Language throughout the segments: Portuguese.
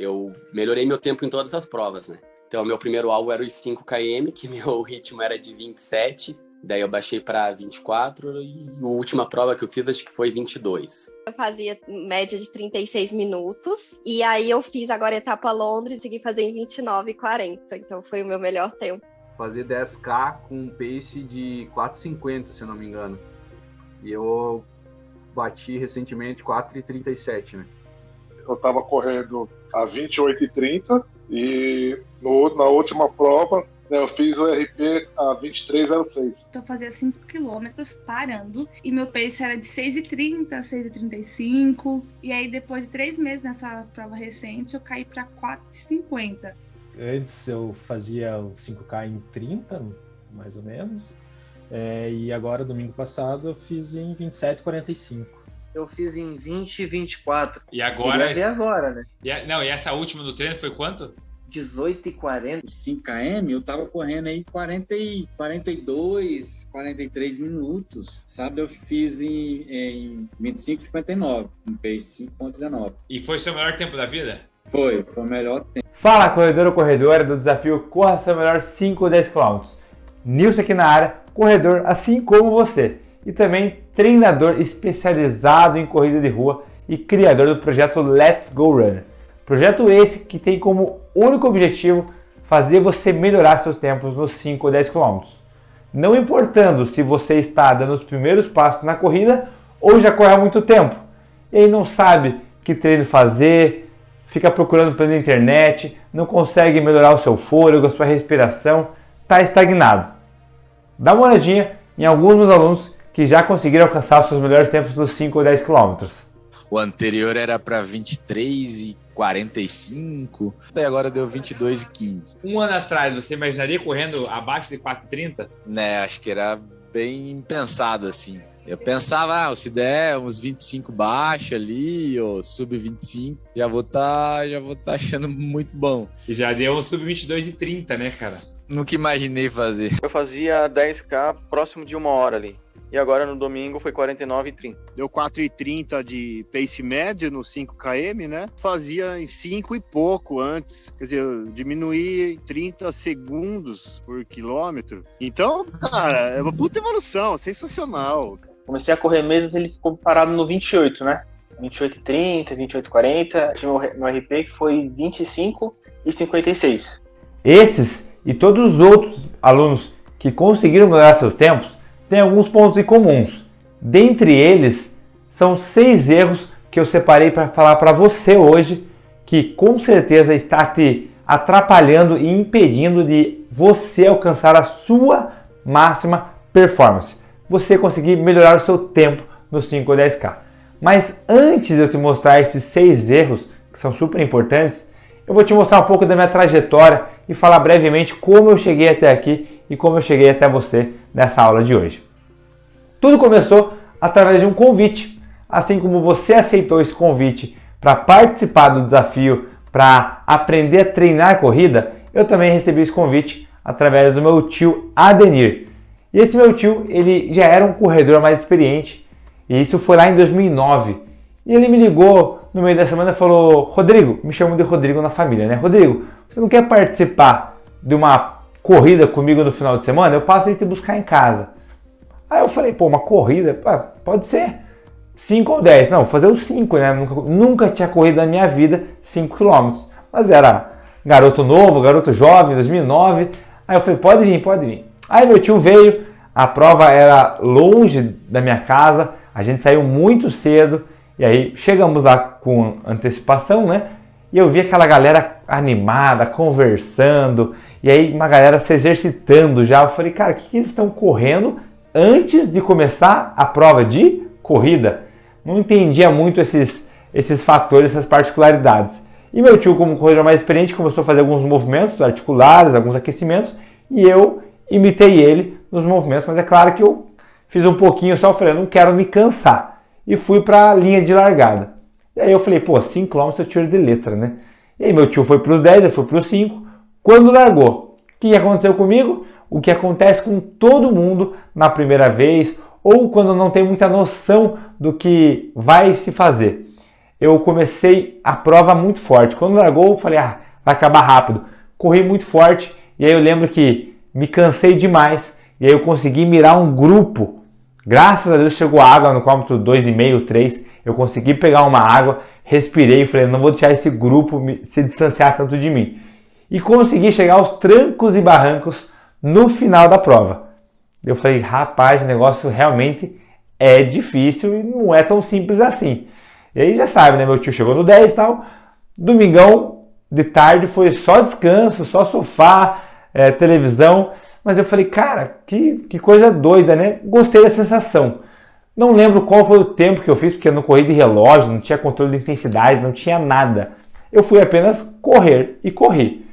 eu melhorei meu tempo em todas as provas, né? Então, meu primeiro alvo era os 5 km, que meu ritmo era de 27. Daí eu baixei para 24 e a última prova que eu fiz acho que foi 22. Eu fazia média de 36 minutos e aí eu fiz agora a etapa Londres e consegui fazer em 29,40. Então foi o meu melhor tempo. Fazer 10K com um pace de 4,50, se eu não me engano. E eu bati recentemente 4,37, né? Eu estava correndo a 28,30 e na última prova eu fiz o RP a 23,06. Eu fazia 5 km parando e meu pace era de 6,30, 6,35. E aí depois de 3 meses nessa prova recente eu caí para 4,50. Antes eu fazia o 5K em 30, mais ou menos. E agora, domingo passado, eu fiz em 27,45. Eu fiz em 20,24. E agora... né? E essa última do treino foi quanto? 18,40. 5km eu tava correndo aí 42, 43 minutos, sabe? Eu fiz em 25,59, um pace 5,19. E foi seu melhor tempo da vida? Foi o melhor tempo. Fala, corredor ou corredora do desafio Corra Seu Melhor 5 ou 10 km. Nilson aqui na área, corredor assim como você. E também treinador especializado em corrida de rua e criador do projeto Let's Go Run. Projeto esse que tem como único objetivo fazer você melhorar seus tempos nos 5 ou 10 km. Não importando se você está dando os primeiros passos na corrida ou já corre há muito tempo. E aí não sabe que treino fazer, fica procurando pela internet, não consegue melhorar o seu fôlego, a sua respiração, está estagnado. Dá uma olhadinha em alguns dos alunos que já conseguiram alcançar os seus melhores tempos nos 5 ou 10 km. O anterior era para 23,45, e agora deu 22,15. Um ano atrás, você imaginaria correndo abaixo de 4,30? Né, acho que era bem pensado assim. Eu pensava, se der uns 25 baixo ali, ou sub 25, já vou tá achando muito bom. E já deu um sub 22,30, né, cara? Nunca imaginei fazer. Eu fazia 10K próximo de 1 hora ali. E agora no domingo foi 49,30. Deu 4,30 de pace médio no 5 km, né? Fazia em 5 e pouco antes. Quer dizer, eu diminuí 30 segundos por quilômetro. Então, cara, é uma puta evolução, sensacional. Comecei a correr meses, ele ficou parado no 28, né? 28,30, 28,40. Tive meu RP que foi 25,56. Esses e todos os outros alunos que conseguiram melhorar seus tempos têm alguns pontos em comuns. Dentre eles, são 6 erros que eu separei para falar para você hoje, que com certeza está te atrapalhando e impedindo de você alcançar a sua máxima performance. Você conseguir melhorar o seu tempo no 5 ou 10K. Mas antes de eu te mostrar esses 6 erros, que são super importantes, eu vou te mostrar um pouco da minha trajetória e falar brevemente como eu cheguei até aqui e como eu cheguei até você nessa aula de hoje. Tudo começou através de um convite. Assim como você aceitou esse convite para participar do desafio, para aprender a treinar corrida, eu também recebi esse convite através do meu tio Adenir. E esse meu tio, ele já era um corredor mais experiente, e isso foi lá em 2009. E ele me ligou no meio da semana e falou: Rodrigo, me chamam de Rodrigo na família, né? Rodrigo, você não quer participar de uma corrida comigo no final de semana? Eu passo aí te buscar em casa. Aí eu falei, pô, uma corrida? Pode ser 5 ou 10. Não, vou fazer os 5, né? Nunca tinha corrido na minha vida 5 km. Mas era garoto novo, garoto jovem, 2009. Aí eu falei, pode vir. Aí meu tio veio, a prova era longe da minha casa, a gente saiu muito cedo. E aí chegamos lá com antecipação, né? E eu vi aquela galera animada, conversando. E aí uma galera se exercitando já. Eu falei, cara, o que eles estão correndo antes de começar a prova de corrida? Não entendia muito esses fatores, essas particularidades. E meu tio, como corredor mais experiente, começou a fazer alguns movimentos articulares, alguns aquecimentos. E eu imitei ele nos movimentos. Mas é claro que eu fiz um pouquinho só. Eu falei, eu não quero me cansar. E fui para a linha de largada. E aí eu falei, pô, 5 km eu tiro de letra, né? E aí meu tio foi para os 10, eu fui para os 5. Quando largou, o que aconteceu comigo? O que acontece com todo mundo na primeira vez ou quando não tem muita noção do que vai se fazer. eu comecei a prova muito forte. Quando largou, eu falei, vai acabar rápido. Corri muito forte, e aí eu lembro que me cansei demais, e aí eu consegui mirar um grupo. Graças a Deus chegou água no quilômetro 2,5, 3, eu consegui pegar uma água, respirei e falei, não vou deixar esse grupo se distanciar tanto de mim. E consegui chegar aos trancos e barrancos no final da prova. Eu falei, rapaz, o negócio realmente é difícil e não é tão simples assim. E aí já sabe, né? Meu tio chegou no 10 e tal. Domingão de tarde foi só descanso, só sofá, televisão. Mas eu falei, cara, que coisa doida, né? Gostei da sensação. Não lembro qual foi o tempo que eu fiz, porque eu não corri de relógio, não tinha controle de intensidade, não tinha nada. Eu fui apenas correr e corri.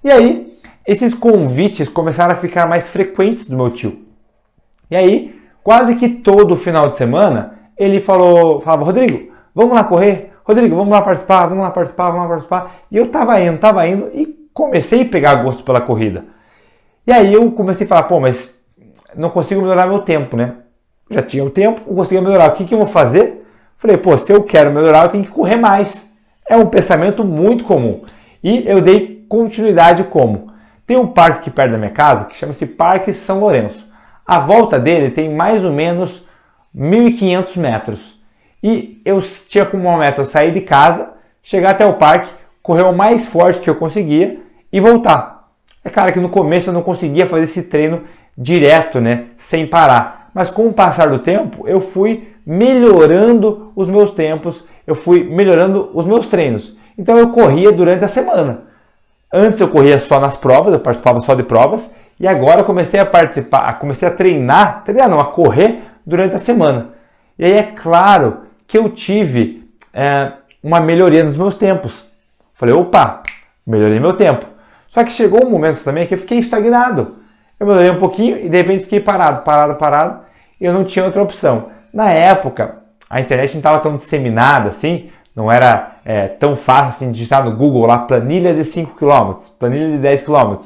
E aí, esses convites começaram a ficar mais frequentes do meu tio. E aí, quase que todo final de semana, ele falava, Rodrigo, vamos lá correr? Rodrigo, vamos lá participar, vamos lá participar, vamos lá participar. E eu tava indo e comecei a pegar gosto pela corrida. E aí eu comecei a falar, pô, mas não consigo melhorar meu tempo, né? Já tinha o tempo, não conseguia melhorar. O que eu vou fazer? Falei, pô, se eu quero melhorar, eu tenho que correr mais. É um pensamento muito comum. E eu dei continuidade como? Tem um parque aqui perto da minha casa que chama-se Parque São Lourenço. A volta dele tem mais ou menos 1.500 metros. E eu tinha como uma meta eu sair de casa, chegar até o parque, correr o mais forte que eu conseguia e voltar. É claro que no começo eu não conseguia fazer esse treino direto, né, sem parar. Mas com o passar do tempo, eu fui melhorando os meus tempos, eu fui melhorando os meus treinos. Então eu corria durante a semana. Antes eu corria só nas provas, eu participava só de provas, e agora eu comecei a participar, comecei a a correr durante a semana. E aí é claro que eu tive uma melhoria nos meus tempos. Falei, opa, melhorei meu tempo. Só que chegou um momento também que eu fiquei estagnado. Eu melhorei um pouquinho e de repente fiquei parado. E eu não tinha outra opção. Na época, a internet não estava tão disseminada assim, não era tão fácil assim, digitar no Google lá planilha de 5 km, planilha de 10 km.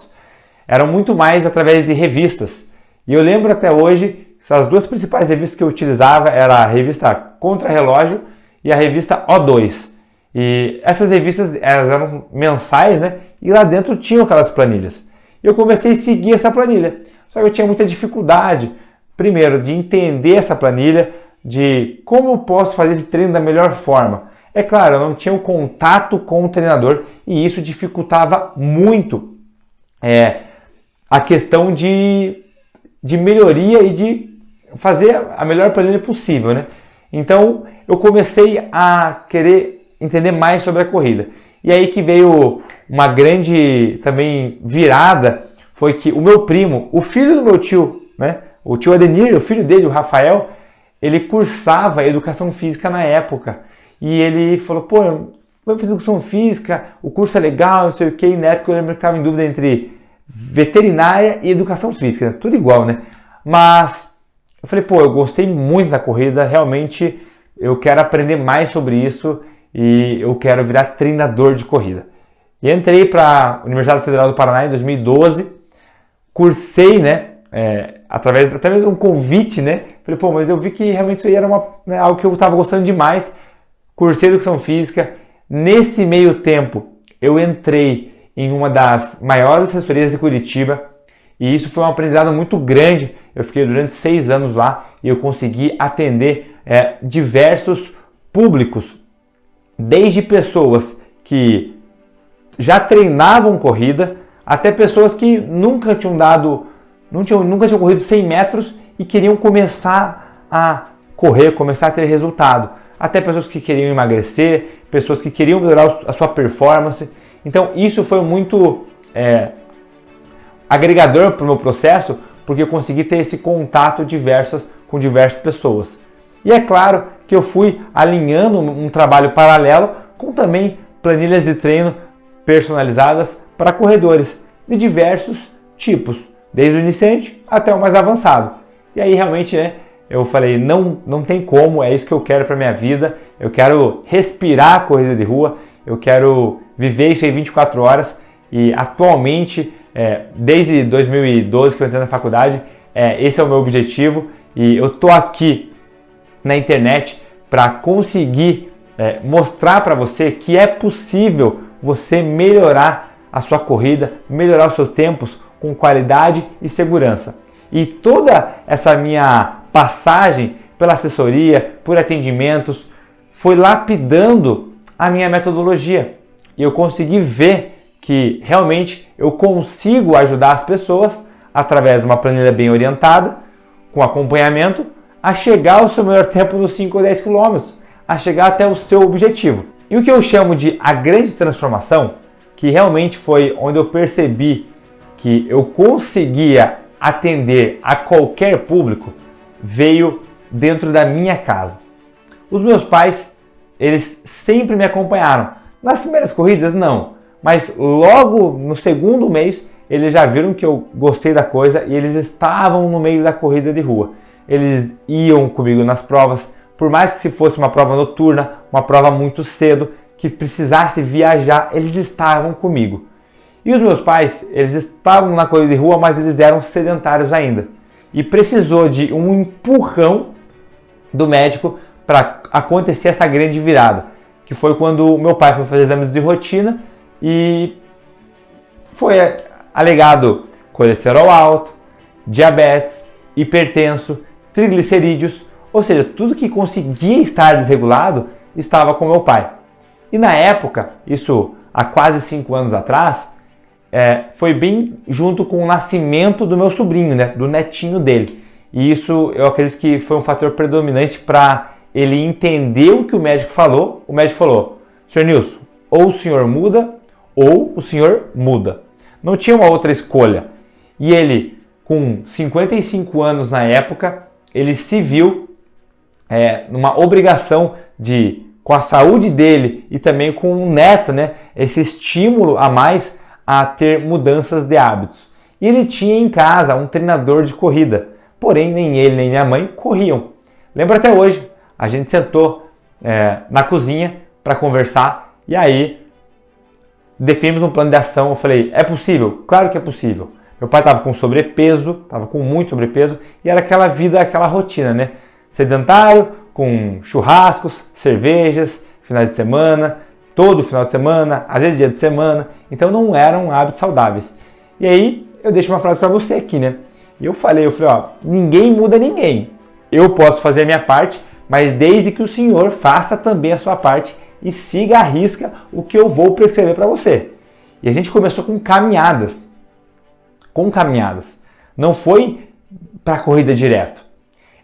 Eram muito mais através de revistas. E eu lembro até hoje, as duas principais revistas que eu utilizava eram a revista Contra-Relógio e a revista O2. E essas revistas elas eram mensais, né? E lá dentro tinham aquelas planilhas. E eu comecei a seguir essa planilha. Só que eu tinha muita dificuldade, primeiro, de entender essa planilha, de como eu posso fazer esse treino da melhor forma. É claro, eu não tinha um contato com o treinador e isso dificultava muito a questão de melhoria e de fazer a melhor planilha possível, né? Então, eu comecei a querer entender mais sobre a corrida. E aí que veio uma grande também virada, foi que o meu primo, o filho do meu tio, né? O tio Adenir, o filho dele, o Rafael, ele cursava educação física na época. E ele falou, pô, vamos fazer educação física, o curso é legal, não sei o que. E na época eu lembro que estava em dúvida entre veterinária e educação física, né? Tudo igual, né? Mas eu falei, pô, eu gostei muito da corrida, realmente eu quero aprender mais sobre isso e eu quero virar treinador de corrida. E entrei para a Universidade Federal do Paraná em 2012, cursei, né, através até mesmo um convite, né, falei, pô, mas eu vi que realmente isso aí era algo que eu estava gostando demais, cursei educação física. Nesse meio tempo, eu entrei em uma das maiores assessorias de Curitiba e isso foi um aprendizado muito grande. Eu fiquei durante 6 anos lá e eu consegui atender diversos públicos, desde pessoas que já treinavam corrida, até pessoas que nunca tinham corrido 100 metros e queriam começar a correr, começar a ter resultado. Até pessoas que queriam emagrecer, pessoas que queriam melhorar a sua performance. Então isso foi muito agregador para o meu processo, porque eu consegui ter esse contato com diversas pessoas. E é claro que eu fui alinhando um trabalho paralelo com também planilhas de treino personalizadas para corredores de diversos tipos, desde o iniciante até o mais avançado. E aí realmente, né, eu falei, não tem como, é isso que eu quero para minha vida. Eu quero respirar a corrida de rua, eu quero viver isso aí 24 horas e atualmente, desde 2012 que eu entrei na faculdade, esse é o meu objetivo e eu tô aqui na internet para conseguir mostrar para você que é possível você melhorar a sua corrida, melhorar os seus tempos com qualidade e segurança. E toda essa minha passagem pela assessoria, por atendimentos, foi lapidando a minha metodologia. E eu consegui ver que realmente eu consigo ajudar as pessoas, através de uma planilha bem orientada, com acompanhamento, a chegar ao seu melhor tempo nos 5 ou 10 km, a chegar até o seu objetivo. E o que eu chamo de a grande transformação, que realmente foi onde eu percebi que eu conseguia atender a qualquer público, veio dentro da minha casa. Os meus pais, eles sempre me acompanharam. Nas primeiras corridas, não. Mas logo no segundo mês, eles já viram que eu gostei da coisa e eles estavam no meio da corrida de rua. Eles iam comigo nas provas, por mais que se fosse uma prova noturna, uma prova muito cedo, que precisasse viajar, eles estavam comigo. E os meus pais, eles estavam na corrida de rua, mas eles eram sedentários ainda. E precisou de um empurrão do médico para acontecer essa grande virada, que foi quando o meu pai foi fazer exames de rotina e foi alegado colesterol alto, diabetes, hipertenso, triglicerídeos, ou seja, tudo que conseguia estar desregulado estava com meu pai. E na época, isso há quase 5 anos atrás, foi bem junto com o nascimento do meu sobrinho, né, do netinho dele. E isso eu acredito que foi um fator predominante para ele entender o que o médico falou. O médico falou: Sr. Nilson, ou o senhor muda ou o senhor muda. Não tinha uma outra escolha. E ele, com 55 anos na época, ele se viu numa obrigação de, com a saúde dele e também com o neto, né, esse estímulo a mais a ter mudanças de hábitos. E ele tinha em casa um treinador de corrida, porém nem ele nem minha mãe corriam. Lembro até hoje, a gente sentou na cozinha para conversar e aí definimos um plano de ação. Eu falei: é possível? Claro que é possível. Meu pai estava com sobrepeso, estava com muito sobrepeso e era aquela vida, aquela rotina, né? Sedentário, com churrascos, cervejas, finais de semana, todo final de semana, às vezes dia de semana. Então não eram hábitos saudáveis. E aí eu deixo uma frase para você aqui, né? E eu falei, ó, ninguém muda ninguém. Eu posso fazer a minha parte, mas desde que o senhor faça também a sua parte e siga à risca o que eu vou prescrever para você. E a gente começou com caminhadas. Não foi para corrida direto.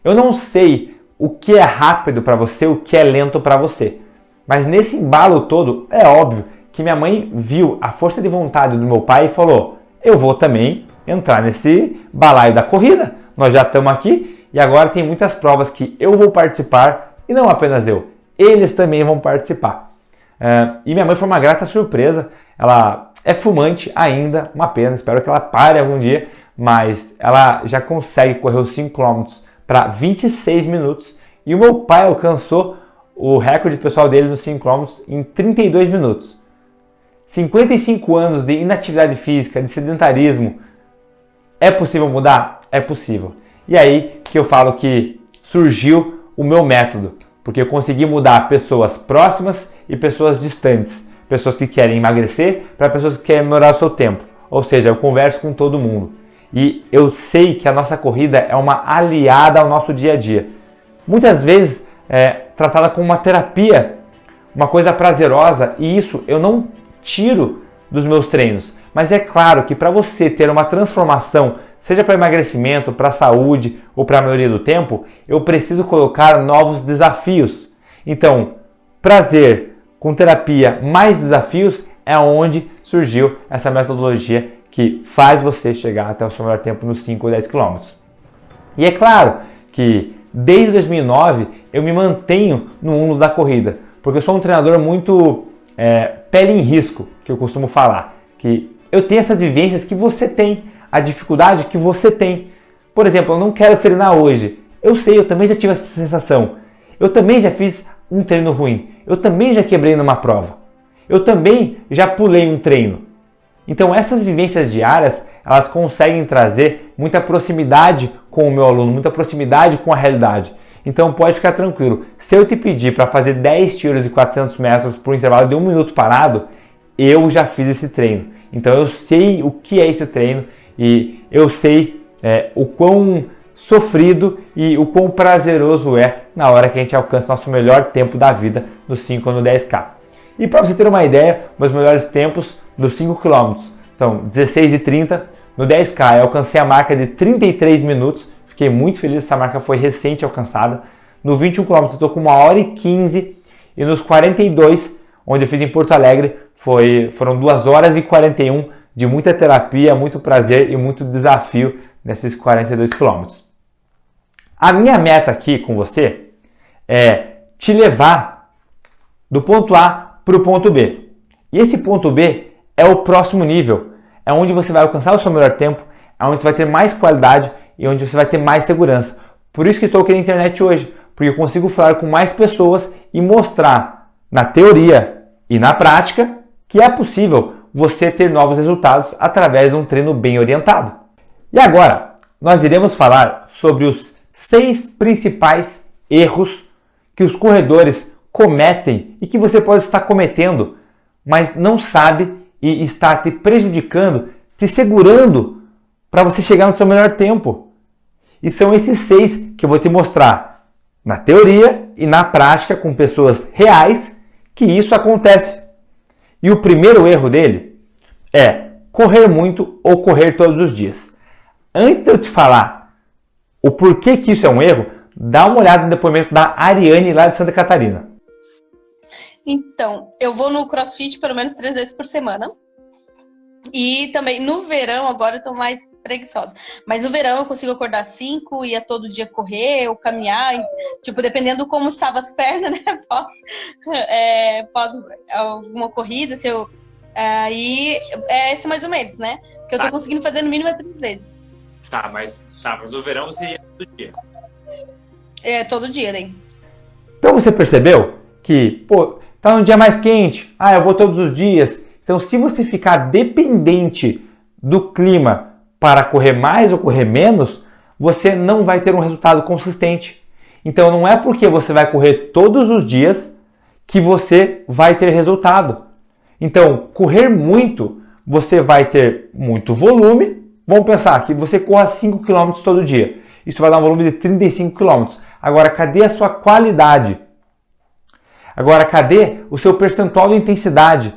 Eu não sei o que é rápido para você, o que é lento para você. Mas nesse embalo todo, é óbvio que minha mãe viu a força de vontade do meu pai e falou: eu vou também entrar nesse balaio da corrida. Nós já estamos aqui e agora tem muitas provas que eu vou participar e não apenas eu. Eles também vão participar. E minha mãe foi uma grata surpresa. Ela é fumante ainda, uma pena, espero que ela pare algum dia, mas ela já consegue correr os 5 km para 26 minutos e o meu pai alcançou o recorde pessoal dele nos 5 km em 32 minutos. 55 anos de inatividade física, de sedentarismo, é possível mudar? É possível. E aí que eu falo que surgiu o meu método, porque eu consegui mudar pessoas próximas e pessoas distantes. Pessoas que querem emagrecer para pessoas que querem melhorar o seu tempo. Ou seja, eu converso com todo mundo. E eu sei que a nossa corrida é uma aliada ao nosso dia a dia. Muitas vezes tratada como uma terapia, uma coisa prazerosa, e isso eu não tiro dos meus treinos. Mas é claro que para você ter uma transformação, seja para emagrecimento, para saúde ou para a melhoria do tempo, eu preciso colocar novos desafios. Então, prazer com terapia mais desafios é onde surgiu essa metodologia que faz você chegar até o seu melhor tempo nos 5 ou 10 km. E é claro que desde 2009 eu me mantenho no mundo da corrida, porque eu sou um treinador muito pele em risco, que eu costumo falar, que eu tenho essas vivências que você tem, a dificuldade que você tem. Por exemplo, eu não quero treinar hoje. Eu sei, eu também já tive essa sensação. Eu também já fiz um treino ruim. Eu também já quebrei numa prova. Eu também já pulei um treino. Então essas vivências diárias, elas conseguem trazer muita proximidade com o meu aluno, muita proximidade com a realidade. Então pode ficar tranquilo. Se eu te pedir para fazer 10 tiros de 400 metros por um intervalo de 1 minuto parado, eu já fiz esse treino. Então eu sei o que é esse treino e eu sei o quão sofrido e o quão prazeroso é na hora que a gente alcança nosso melhor tempo da vida no 5 ou no 10K. E para você ter uma ideia, meus melhores tempos nos 5 km são 16:30. No 10K eu alcancei a marca de 33 minutos. Fiquei muito feliz, essa marca foi recente alcançada. No 21 km eu estou com 1h15. E nos 42, onde eu fiz em Porto Alegre, foram 2h41 de muita terapia, muito prazer e muito desafio nesses 42 km. A minha meta aqui com você é te levar do ponto A para o ponto B. E esse ponto B é o próximo nível. É onde você vai alcançar o seu melhor tempo, é onde você vai ter mais qualidade e onde você vai ter mais segurança. Por isso que estou aqui na internet hoje, porque eu consigo falar com mais pessoas e mostrar na teoria e na prática que é possível você ter novos resultados através de um treino bem orientado. E agora, nós iremos falar sobre os 6 principais erros que os corredores cometem e que você pode estar cometendo, mas não sabe e está te prejudicando, te segurando para você chegar no seu melhor tempo. E são esses 6 que eu vou te mostrar na teoria e na prática com pessoas reais que isso acontece. E o primeiro erro dele é correr muito ou correr todos os dias. Antes de eu te falar o porquê que isso é um erro, dá uma olhada no depoimento da Ariane lá de Santa Catarina. Então, eu vou no CrossFit pelo menos 3 vezes por semana. E também no verão, agora eu tô mais preguiçosa. Mas no verão eu consigo acordar 5, ia todo dia correr ou caminhar. Tipo, dependendo como estavam as pernas, né? Pós alguma corrida, se eu... Aí, é esse mais ou menos, né? Que eu tô conseguindo fazer no mínimo 3 vezes. Mas no verão você ia todo dia. Todo dia, daí. Então você percebeu que, tá um dia mais quente, eu vou todos os dias. Então, se você ficar dependente do clima para correr mais ou correr menos, você não vai ter um resultado consistente. Então, não é porque você vai correr todos os dias que você vai ter resultado. Então, correr muito, você vai ter muito volume. Vamos pensar que você corra 5 km todo dia. Isso vai dar um volume de 35 km. Agora, cadê a sua qualidade? Agora, cadê o seu percentual de intensidade?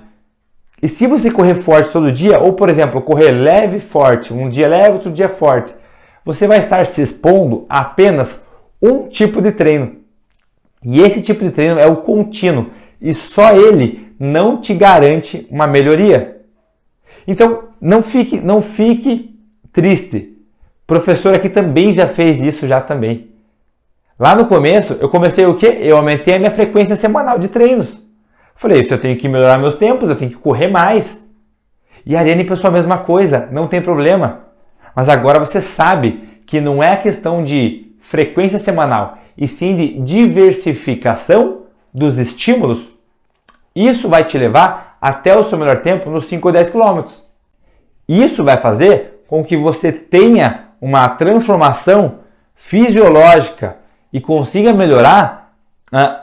E se você correr forte todo dia, ou por exemplo, correr leve e forte, um dia leve, outro dia forte, você vai estar se expondo a apenas um tipo de treino. E esse tipo de treino é o contínuo. E só ele não te garante uma melhoria. Então, não fique triste. O professor aqui também já fez isso também. Lá no começo, eu comecei o quê? Eu aumentei a minha frequência semanal de treinos. Falei, se eu tenho que melhorar meus tempos, eu tenho que correr mais. E a Ariane pensou a mesma coisa, não tem problema. Mas agora você sabe que não é questão de frequência semanal, e sim de diversificação dos estímulos. Isso vai te levar até o seu melhor tempo nos 5 ou 10 km. Isso vai fazer com que você tenha uma transformação fisiológica e consiga melhorar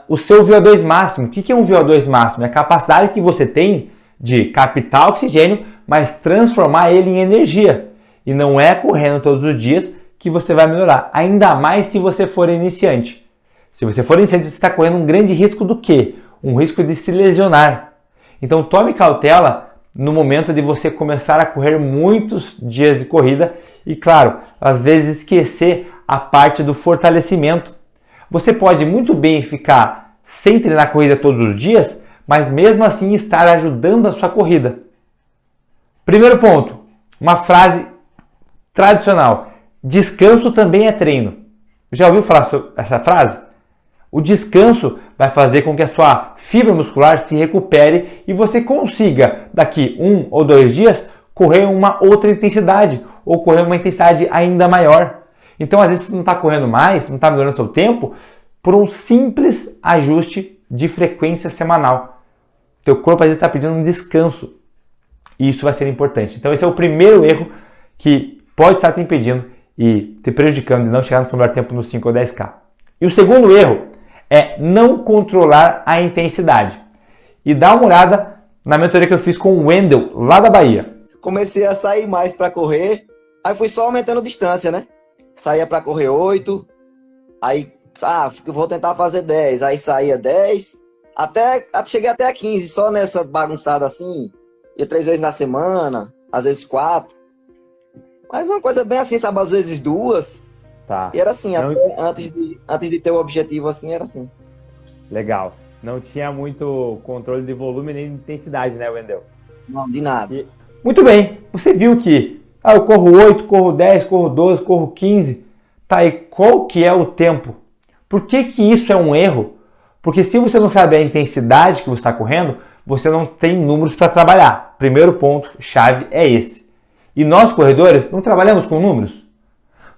o seu VO2 máximo. O que é um VO2 máximo? É a capacidade que você tem de captar oxigênio, mas transformar ele em energia. E não é correndo todos os dias que você vai melhorar. Ainda mais se você for iniciante. Se você for iniciante, você está correndo um grande risco do quê? Um risco de se lesionar. Então tome cautela no momento de você começar a correr muitos dias de corrida. E claro, às vezes esquecer a parte do fortalecimento. Você pode muito bem ficar sem treinar corrida todos os dias, mas mesmo assim estar ajudando a sua corrida. Primeiro ponto, uma frase tradicional. Descanso também é treino. Já ouviu falar sobre essa frase? O descanso vai fazer com que a sua fibra muscular se recupere e você consiga, daqui 1 ou 2 dias, correr uma outra intensidade ou correr uma intensidade ainda maior. Então, às vezes, você não está correndo mais, não está melhorando seu tempo, por um simples ajuste de frequência semanal. Teu corpo, às vezes, está pedindo um descanso. E isso vai ser importante. Então, esse é o primeiro erro que pode estar te impedindo e te prejudicando de não chegar no seu melhor tempo no 5 ou 10K. E o segundo erro é não controlar a intensidade. E dá uma olhada na mentoria que eu fiz com o Wendel, lá da Bahia. Comecei a sair mais para correr, aí fui só aumentando distância, né? Saía para correr 8, aí vou tentar fazer 10, aí saía 10, cheguei até a 15, só nessa bagunçada assim, ia 3 vezes na semana, às vezes 4. Mas uma coisa bem assim, sabe, às vezes 2. Tá. E era assim, até antes de ter o objetivo assim, era assim. Legal. Não tinha muito controle de volume nem de intensidade, né, Wendel? Não, de nada. Muito bem. Você viu que eu corro 8, corro 10, corro 12, corro 15. Tá, e qual que é o tempo? Por que que isso é um erro? Porque se você não sabe a intensidade que você está correndo, você não tem números para trabalhar. Primeiro ponto chave é esse. E nós, corredores, não trabalhamos com números.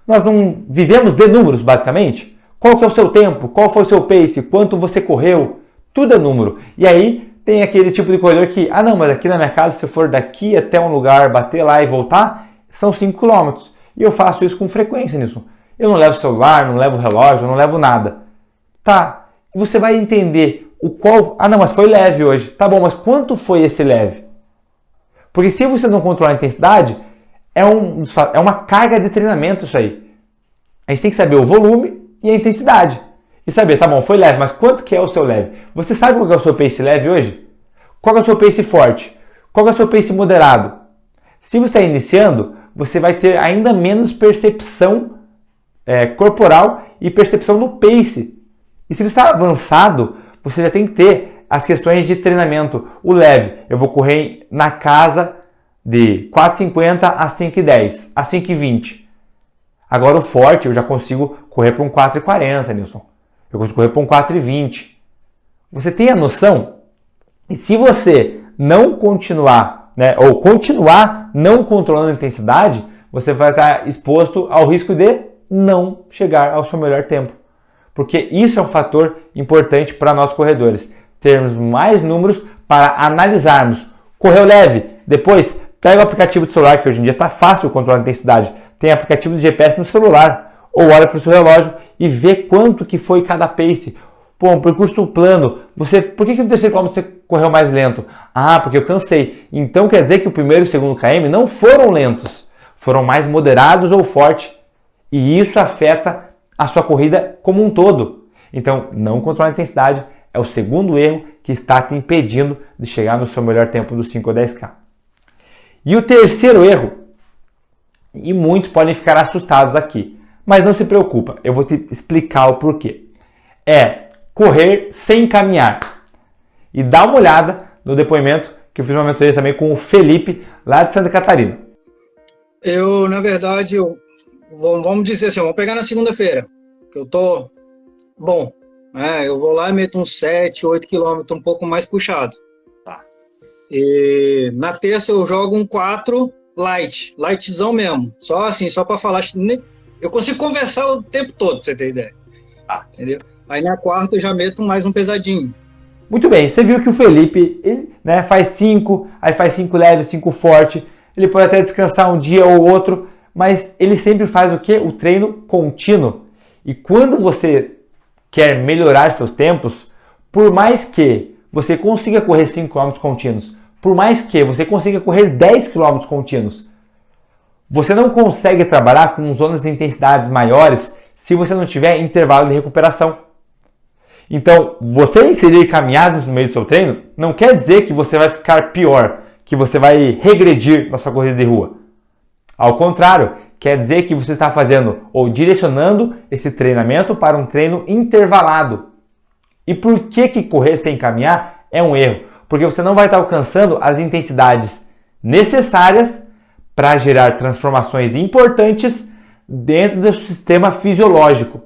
Nós não vivemos de números, basicamente. Qual que é o seu tempo? Qual foi o seu pace? Quanto você correu? Tudo é número. E aí tem aquele tipo de corredor que, não, mas aqui na minha casa, se eu for daqui até um lugar, bater lá e voltar, são 5 km. E eu faço isso com frequência nisso. Eu não levo celular, não levo relógio, não levo nada. Tá, e você vai entender o qual... não, mas foi leve hoje. Tá bom, mas quanto foi esse leve? Porque se você não controlar a intensidade, é uma carga de treinamento isso aí. A gente tem que saber o volume e a intensidade. E saber, tá bom, foi leve, mas quanto que é o seu leve? Você sabe qual que é o seu pace leve hoje? Qual que é o seu pace forte? Qual que é o seu pace moderado? Se você está iniciando, você vai ter ainda menos percepção corporal e percepção do pace. E se você está avançado, você já tem que ter as questões de treinamento. O leve, eu vou correr na casa de 4,50 a 5,10, a 5,20. Agora o forte, eu já consigo correr para um 4,40, Nilson. Eu consigo correr para um 4,20. Você tem a noção? E se você não continuar, ou continuar não controlando a intensidade, você vai estar exposto ao risco de não chegar ao seu melhor tempo. Porque isso é um fator importante para nós corredores. Termos mais números para analisarmos. Correu leve, depois pega o aplicativo do celular, que hoje em dia está fácil controlar a intensidade. Tem aplicativo de GPS no celular. Ou olha para o seu relógio e vê quanto que foi cada pace. Pô, um percurso plano. Por que no terceiro quilômetro você correu mais lento? Porque eu cansei. Então quer dizer que o primeiro e o segundo km não foram lentos. Foram mais moderados ou fortes. E isso afeta a sua corrida como um todo. Então, não controlar a intensidade é o segundo erro que está te impedindo de chegar no seu melhor tempo dos 5 ou 10K. E o terceiro erro, e muitos podem ficar assustados aqui, mas não se preocupa, eu vou te explicar o porquê. É correr sem caminhar. E dá uma olhada no depoimento que eu fiz uma mentoria também com o Felipe, lá de Santa Catarina. Eu, na verdade, vamos dizer assim, vamos pegar na segunda-feira, que eu tô bom. Eu vou lá e meto uns 7, 8 quilômetros, um pouco mais puxado. Tá. E na terça eu jogo um 4 lightzão mesmo. Só assim, só para falar. Eu consigo conversar o tempo todo, pra você ter ideia. Entendeu? Aí na quarta eu já meto mais um pesadinho. Muito bem, você viu que o Felipe ele, faz 5, aí faz 5 leve, 5 forte. Ele pode até descansar um dia ou outro, mas ele sempre faz o quê? O treino contínuo. E quando você quer melhorar seus tempos, por mais que você consiga correr 5 km contínuos, por mais que você consiga correr 10 km contínuos, você não consegue trabalhar com zonas de intensidades maiores se você não tiver intervalo de recuperação. Então, você inserir caminhadas no meio do seu treino não quer dizer que você vai ficar pior, que você vai regredir na sua corrida de rua. Ao contrário, quer dizer que você está fazendo ou direcionando esse treinamento para um treino intervalado. E por que correr sem caminhar é um erro? Porque você não vai estar alcançando as intensidades necessárias para gerar transformações importantes dentro do sistema fisiológico.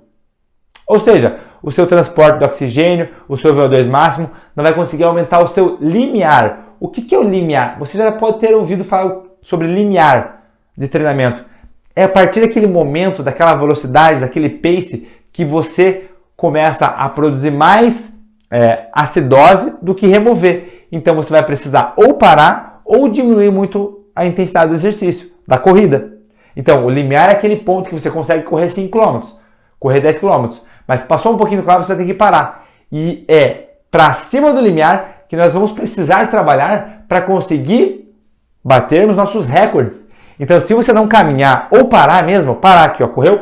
Ou seja, o seu transporte de oxigênio, o seu VO2 máximo, não vai conseguir aumentar o seu limiar. O que é o limiar? Você já pode ter ouvido falar sobre limiar de treinamento. É a partir daquele momento, daquela velocidade, daquele pace, que você começa a produzir mais acidose do que remover. Então você vai precisar ou parar ou diminuir muito a intensidade do exercício, da corrida. Então o limiar é aquele ponto que você consegue correr 5 km, correr 10 km. Mas passou um pouquinho do quilômetro, você tem que parar. E é para cima do limiar que nós vamos precisar trabalhar para conseguir batermos nossos recordes. Então, se você não caminhar ou parar mesmo, parar aqui, ó, correu,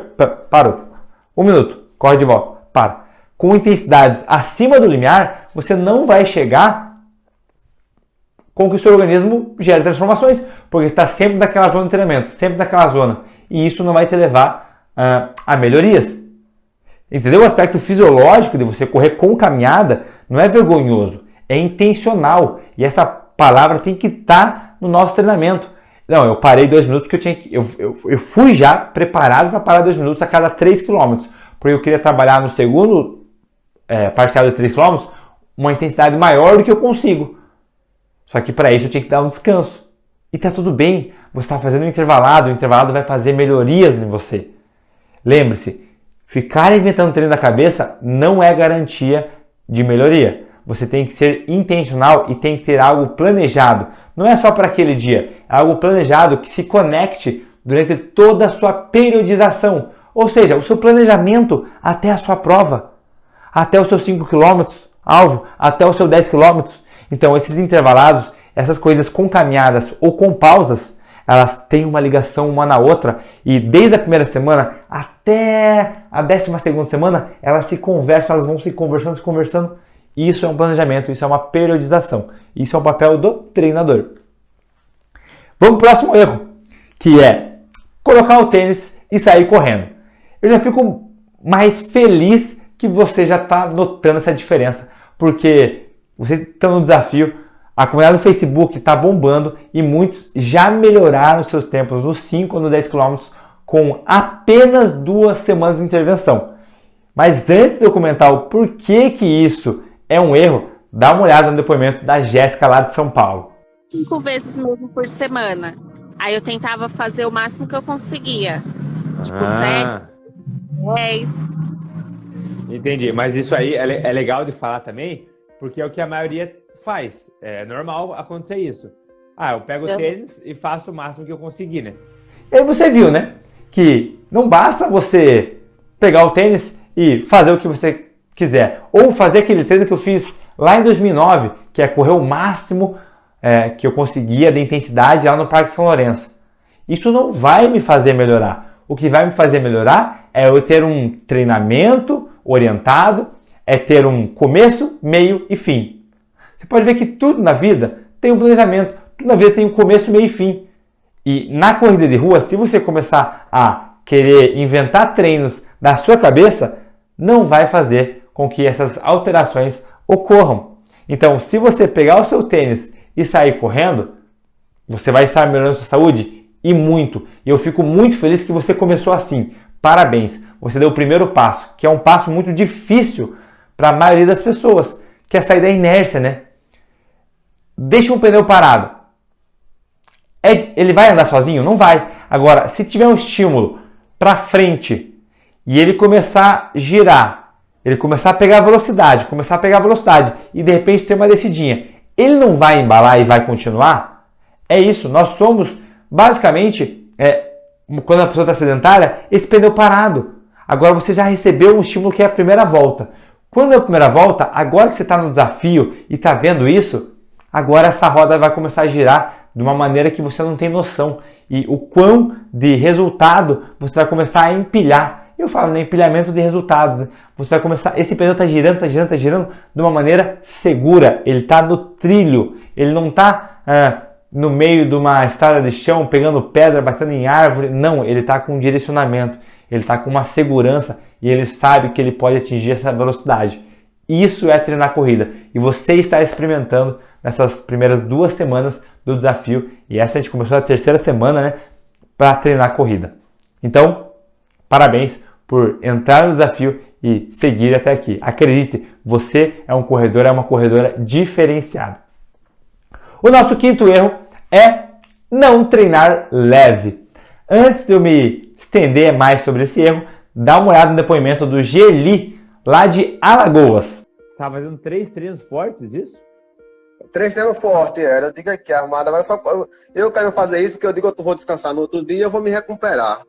parou. 1 minuto, corre de volta, para. Com intensidades acima do limiar, você não vai chegar com que o seu organismo gere transformações, porque está sempre naquela zona de treinamento, sempre naquela zona. E isso não vai te levar a melhorias. Entendeu? O aspecto fisiológico de você correr com caminhada não é vergonhoso, é intencional. E essa palavra tem que estar no nosso treinamento. Não, eu parei 2 minutos porque eu fui já preparado para parar 2 minutos a cada 3 km. Porque eu queria trabalhar no segundo parcial de 3 km uma intensidade maior do que eu consigo. Só que para isso eu tinha que dar um descanso. E tá tudo bem, você está fazendo um intervalado, o intervalado vai fazer melhorias em você. Lembre-se, ficar inventando treino da cabeça não é garantia de melhoria. Você tem que ser intencional e tem que ter algo planejado. Não é só para aquele dia, é algo planejado que se conecte durante toda a sua periodização. Ou seja, o seu planejamento até a sua prova, até os seus 5 km alvo, até os seus 10 km. Então, esses intervalados, essas coisas com caminhadas ou com pausas, elas têm uma ligação uma na outra e desde a primeira semana até a 12ª semana, elas se conversam, elas vão se conversando. Isso é um planejamento, isso é uma periodização. Isso é o papel do treinador. Vamos para o próximo erro, que é colocar o tênis e sair correndo. Eu já fico mais feliz que você já está notando essa diferença, porque vocês estão no desafio, a comunidade do Facebook está bombando e muitos já melhoraram seus tempos nos 5 ou nos 10 km com apenas 2 semanas de intervenção. Mas antes de eu comentar o porquê que isso é um erro, dá uma olhada no depoimento da Jéssica lá de São Paulo. 5 vezes mesmo por semana. Aí eu tentava fazer o máximo que eu conseguia. Tipo, 7, 10. Entendi, mas isso aí é legal de falar também, porque é o que a maioria faz. É normal acontecer isso. Eu pego o tênis e faço o máximo que eu conseguir, né? E aí você viu, né? Que não basta você pegar o tênis e fazer o que você quiser. Ou fazer aquele treino que eu fiz lá em 2009, que é correr o máximo que eu conseguia de intensidade lá no Parque São Lourenço. Isso não vai me fazer melhorar. O que vai me fazer melhorar é eu ter um treinamento orientado, é ter um começo, meio e fim. Você pode ver que tudo na vida tem um planejamento, tudo na vida tem um começo, meio e fim. E na corrida de rua, se você começar a querer inventar treinos da sua cabeça, não vai fazer com que essas alterações ocorram. Então, se você pegar o seu tênis e sair correndo, você vai estar melhorando sua saúde e muito. E eu fico muito feliz que você começou assim. Parabéns! Você deu o primeiro passo, que é um passo muito difícil para a maioria das pessoas, que é sair da inércia, né? Deixa um pneu parado. Ele vai andar sozinho? Não vai. Agora, se tiver um estímulo para frente e ele começar a girar, ele começar a pegar velocidade, e de repente ter uma descidinha, ele não vai embalar e vai continuar? É isso, nós somos basicamente, quando a pessoa está sedentária, esse pneu parado. Agora você já recebeu um estímulo que é a primeira volta. Quando é a primeira volta, agora que você está no desafio e está vendo isso, agora essa roda vai começar a girar de uma maneira que você não tem noção. E o quão de resultado você vai começar a empilhar. Eu falo, né, empilhamento de resultados. Né? Você vai começar, esse pneu está girando de uma maneira segura. Ele está no trilho. Ele não está no meio de uma estrada de chão, pegando pedra, batendo em árvore. Não, ele está com um direcionamento. Ele está com uma segurança e ele sabe que ele pode atingir essa velocidade. Isso é treinar corrida. E você está experimentando nessas primeiras 2 semanas do desafio. E essa a gente começou na 3ª semana, né? Para treinar corrida. Então, parabéns por entrar no desafio e seguir até aqui. Acredite, você é um corredor, é uma corredora diferenciada. O nosso 5º erro é não treinar leve. Antes de eu me estender mais sobre esse erro, dá uma olhada no depoimento do Geli, lá de Alagoas. Você estava fazendo 3 treinos fortes, isso? 3 treinos fortes, eu digo aqui, armada, mas só eu quero fazer isso porque eu digo que eu vou descansar no outro dia e eu vou me recuperar.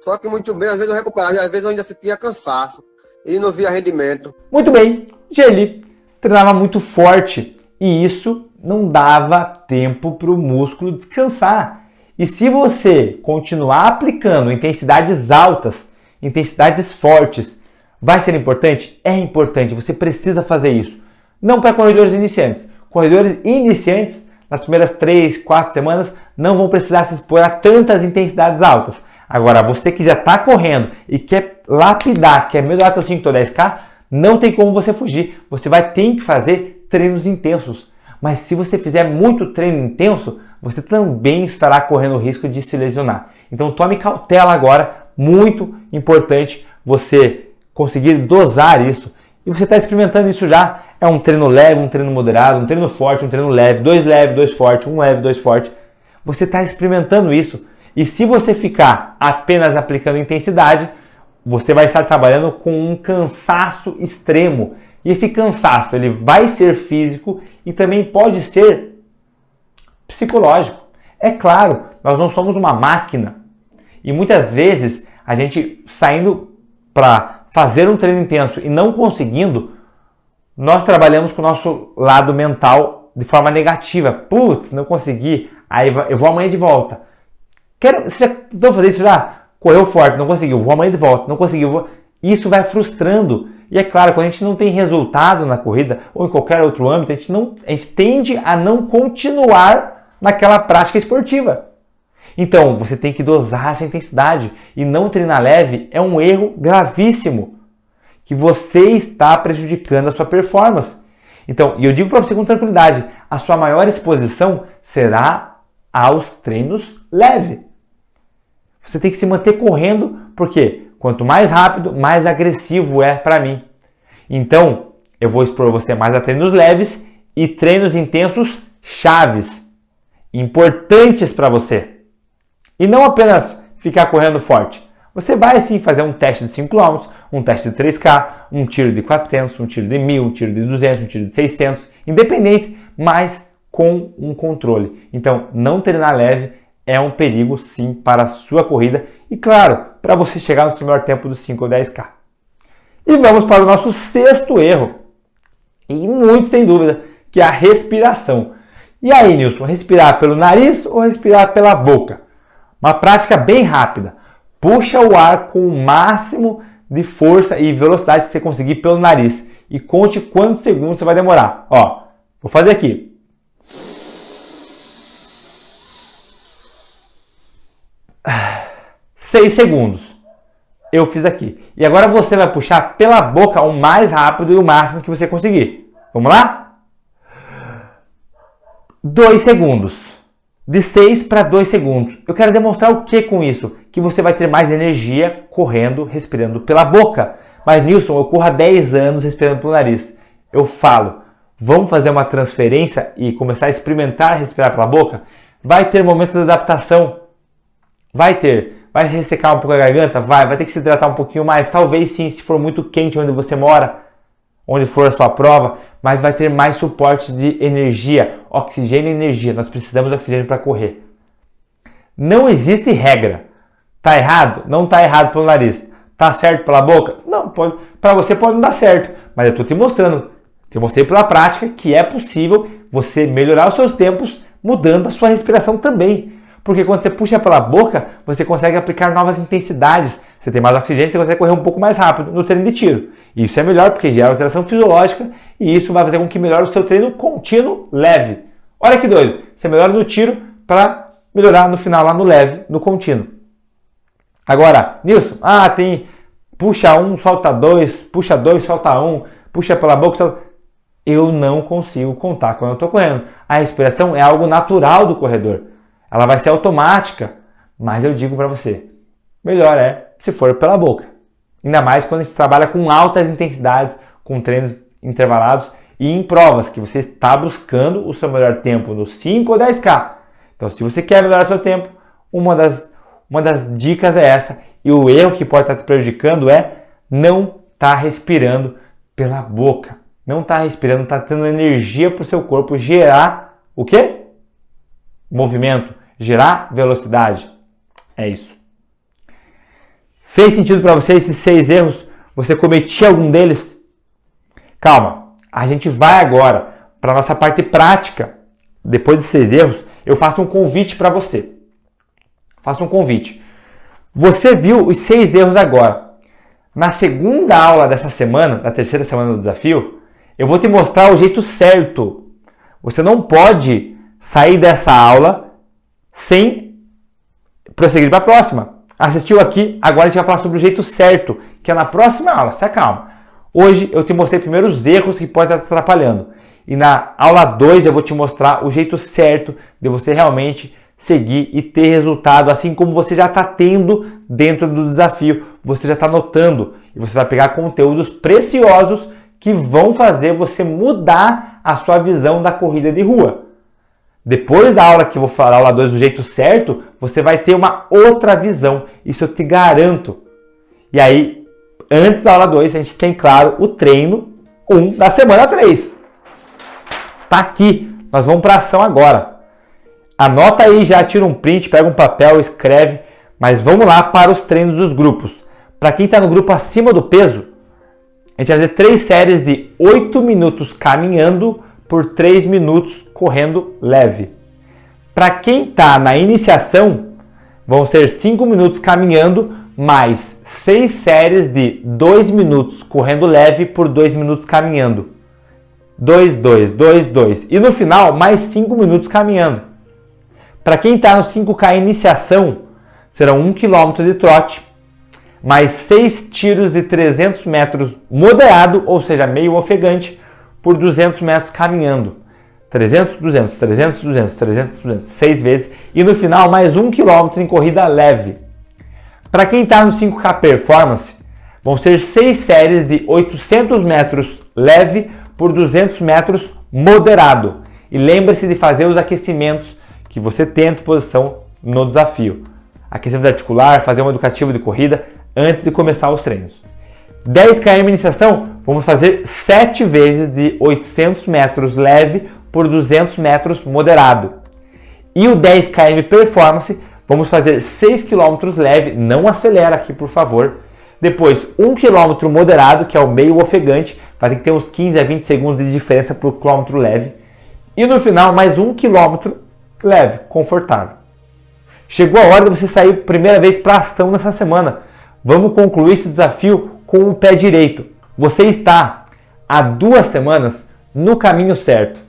Só que muito bem, às vezes eu recuperava, às vezes eu ainda sentia cansaço. e não via rendimento. Muito bem, Geli treinava muito forte e isso não dava tempo para o músculo descansar. E se você continuar aplicando intensidades altas, intensidades fortes, vai ser importante? É importante, você precisa fazer isso. Não para corredores iniciantes. Corredores iniciantes, nas primeiras 3, 4 semanas, não vão precisar se expor a tantas intensidades altas. Agora, você que já está correndo e quer lapidar, quer melhorar seu 5 ou 10K, não tem como você fugir. Você vai ter que fazer treinos intensos. Mas se você fizer muito treino intenso, você também estará correndo o risco de se lesionar. Então tome cautela agora, muito importante você conseguir dosar isso. E você está experimentando isso já. É um treino leve, um treino moderado, um treino forte, um treino leve, 2 leve, 2 forte, 1 leve, 2 forte. Você está experimentando isso. E se você ficar apenas aplicando intensidade, você vai estar trabalhando com um cansaço extremo. E esse cansaço ele vai ser físico e também pode ser psicológico. É claro, nós não somos uma máquina. E muitas vezes a gente saindo para fazer um treino intenso e não conseguindo, nós trabalhamos com o nosso lado mental de forma negativa. Putz, não consegui, aí eu vou amanhã de volta. Você já tentou fazer isso já? Correu forte, não conseguiu, vou amanhã de volta, não conseguiu. Isso vai frustrando. E é claro, quando a gente não tem resultado na corrida ou em qualquer outro âmbito, a gente tende a não continuar naquela prática esportiva. Então, você tem que dosar essa intensidade e não treinar leve é um erro gravíssimo que você está prejudicando a sua performance. Então, e eu digo para você com tranquilidade, a sua maior exposição será aos treinos leves. Você tem que se manter correndo, porque quanto mais rápido, mais agressivo é para mim. Então, eu vou expor você mais a treinos leves e treinos intensos chaves, importantes para você. E não apenas ficar correndo forte. Você vai sim fazer um teste de 5 km, um teste de 3K, um tiro de 400, um tiro de 1000, um tiro de 200, um tiro de 600, independente, mas com um controle. Então, não treinar leve é um perigo sim para a sua corrida e, claro, para você chegar no seu melhor tempo dos 5 ou 10K. E vamos para o nosso sexto erro, e muito sem dúvida, que é a respiração. E aí, Nilson, respirar pelo nariz ou respirar pela boca? Uma prática bem rápida. Puxa o ar com o máximo de força e velocidade que você conseguir pelo nariz. E conte quantos segundos você vai demorar. Ó, vou fazer aqui. Ah, 6 segundos. Eu fiz aqui. E agora você vai puxar pela boca o mais rápido e o máximo que você conseguir. Vamos lá? 2 segundos. De 6 para 2 segundos. Eu quero demonstrar o que com isso? Que você vai ter mais energia correndo, respirando pela boca. Mas, Nilson, eu corro há 10 anos respirando pelo nariz. Eu falo, vamos fazer uma transferência e começar a experimentar respirar pela boca? Vai ter momentos de adaptação. Vai ter. Vai ressecar um pouco a garganta? Vai ter que se hidratar um pouquinho mais. Talvez sim, se for muito quente onde você mora, onde for a sua prova, mas vai ter mais suporte de energia, oxigênio e energia. Nós precisamos de oxigênio para correr. Não existe regra. Tá errado? Não tá errado pelo nariz. Tá certo pela boca? Não, pode. Para você pode não dar certo, mas eu estou te mostrando. Te mostrei pela prática que é possível você melhorar os seus tempos mudando a sua respiração também. Porque quando você puxa pela boca, você consegue aplicar novas intensidades. Você tem mais oxigênio, você consegue correr um pouco mais rápido no treino de tiro. E isso é melhor porque gera alteração fisiológica e isso vai fazer com que melhore o seu treino contínuo leve. Olha que doido, você melhora no tiro para melhorar no final lá no leve, no contínuo. Agora, Nilson, puxa 1, solta 2, puxa 2, solta 1, puxa pela boca, solta... Eu não consigo contar quando eu estou correndo. A respiração é algo natural do corredor. Ela vai ser automática, mas eu digo para você, melhor é se for pela boca. Ainda mais quando a gente trabalha com altas intensidades, com treinos intervalados e em provas, que você está buscando o seu melhor tempo no 5 ou 10K. Então, se você quer melhorar o seu tempo, uma das dicas é essa. E o erro que pode estar te prejudicando é não estar respirando pela boca. Não estar respirando, está tendo energia para o seu corpo gerar o quê? Movimento, gerar velocidade. É isso. Fez sentido para você esses 6 erros? Você cometia algum deles? Calma, a gente vai agora para a nossa parte prática. Depois desses erros, eu faço um convite para você. Faço um convite. Você viu os 6 erros agora. Na segunda aula dessa semana, da terceira semana do desafio, eu vou te mostrar o jeito certo. Você não pode sair dessa aula sem prosseguir para a próxima. Assistiu aqui, agora a gente vai falar sobre o jeito certo, que é na próxima aula. Se acalma. Hoje eu te mostrei primeiro os erros que podem estar atrapalhando. E na aula 2 eu vou te mostrar o jeito certo de você realmente seguir e ter resultado, assim como você já está tendo dentro do desafio. Você já está notando e você vai pegar conteúdos preciosos que vão fazer você mudar a sua visão da corrida de rua. Depois da aula que eu vou falar, aula 2 do jeito certo, você vai ter uma outra visão. Isso eu te garanto. E aí, antes da aula 2, a gente tem, claro, o treino 1 da semana 3. Tá aqui. Nós vamos para ação agora. Anota aí, já tira um print, pega um papel, escreve. Mas vamos lá para os treinos dos grupos. Para quem está no grupo acima do peso, a gente vai fazer 3 séries de 8 minutos caminhando por 3 minutos correndo leve. Para quem está na iniciação, vão ser 5 minutos caminhando, mais 6 séries de 2 minutos correndo leve por 2 minutos caminhando. 2, 2, 2, 2. E no final, mais 5 minutos caminhando. Para quem está no 5K iniciação, serão 1 km de trote, mais 6 tiros de 300 metros moderado, ou seja, meio ofegante, por 200 metros caminhando. 300, 200, 300, 200, 300, 200, 6 vezes. E no final, mais 1 km em corrida leve. Para quem está no 5K Performance, vão ser 6 séries de 800 metros leve por 200 metros moderado. E lembre-se de fazer os aquecimentos que você tem à disposição no desafio. Aquecimento articular, fazer um educativo de corrida antes de começar os treinos. 10 km iniciação, vamos fazer 7 vezes de 800 metros leve por 200 metros moderado. E o 10 km Performance, vamos fazer 6 km leve, não acelera aqui por favor. Depois 1 km moderado, que é o meio ofegante, vai ter que ter uns 15 a 20 segundos de diferença para o quilômetro leve. E no final mais 1 km leve, confortável. Chegou a hora de você sair primeira vez para ação nessa semana. Vamos concluir esse desafio com o pé direito. Você está há 2 semanas no caminho certo.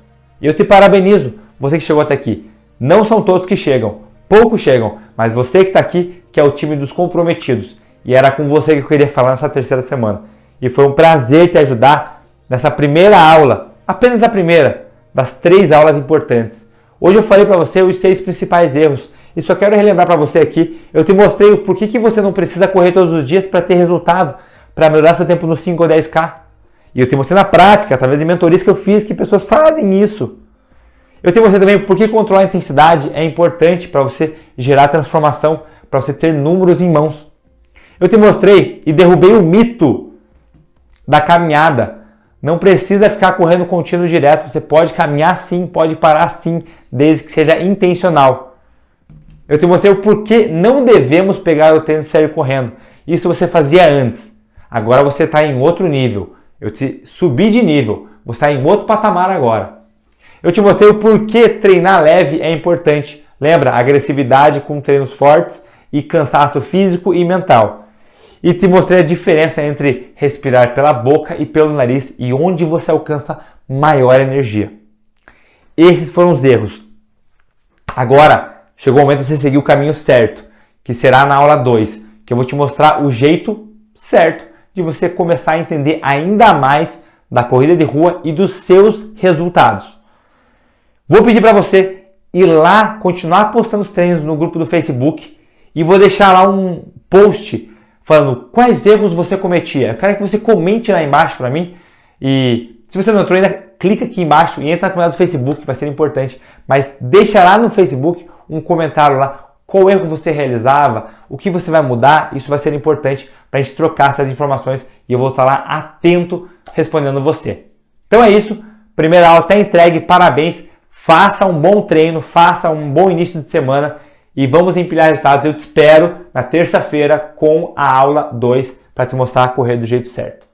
E eu te parabenizo, você que chegou até aqui. Não são todos que chegam, poucos chegam, mas você que está aqui, que é o time dos comprometidos. E era com você que eu queria falar nessa terceira semana. E foi um prazer te ajudar nessa primeira aula, apenas a primeira, das 3 aulas importantes. Hoje eu falei para você os 6 principais erros. E só quero relembrar para você aqui, eu te mostrei o porquê que você não precisa correr todos os dias para ter resultado, para melhorar seu tempo no 5 ou 10K. E eu te mostrei na prática, através de mentorias que eu fiz, que pessoas fazem isso. Eu te mostrei também por que controlar a intensidade é importante para você gerar transformação, para você ter números em mãos. Eu te mostrei e derrubei o mito da caminhada. Não precisa ficar correndo contínuo direto, você pode caminhar sim, pode parar sim, desde que seja intencional. Eu te mostrei o porquê não devemos pegar o tênis e sair correndo. Isso você fazia antes. Agora você está em outro nível. Eu te subi de nível. Você está em outro patamar agora. Eu te mostrei o porquê treinar leve é importante. Lembra? Agressividade com treinos fortes e cansaço físico e mental. E te mostrei a diferença entre respirar pela boca e pelo nariz e onde você alcança maior energia. Esses foram os erros. Agora, chegou o momento de você seguir o caminho certo, que será na aula 2, que eu vou te mostrar o jeito certo de você começar a entender ainda mais da corrida de rua e dos seus resultados. Vou pedir para você ir lá, continuar postando os treinos no grupo do Facebook e vou deixar lá um post falando quais erros você cometia. Eu quero que você comente lá embaixo para mim e se você não entrou ainda, clica aqui embaixo e entra na comunidade do Facebook, vai ser importante, mas deixa lá no Facebook um comentário lá, qual erro você realizava, o que você vai mudar, isso vai ser importante para a gente trocar essas informações e eu vou estar lá atento respondendo você. Então é isso, primeira aula está entregue, parabéns, faça um bom treino, faça um bom início de semana e vamos empilhar resultados. Eu te espero na terça-feira com a aula 2 para te mostrar a correr do jeito certo.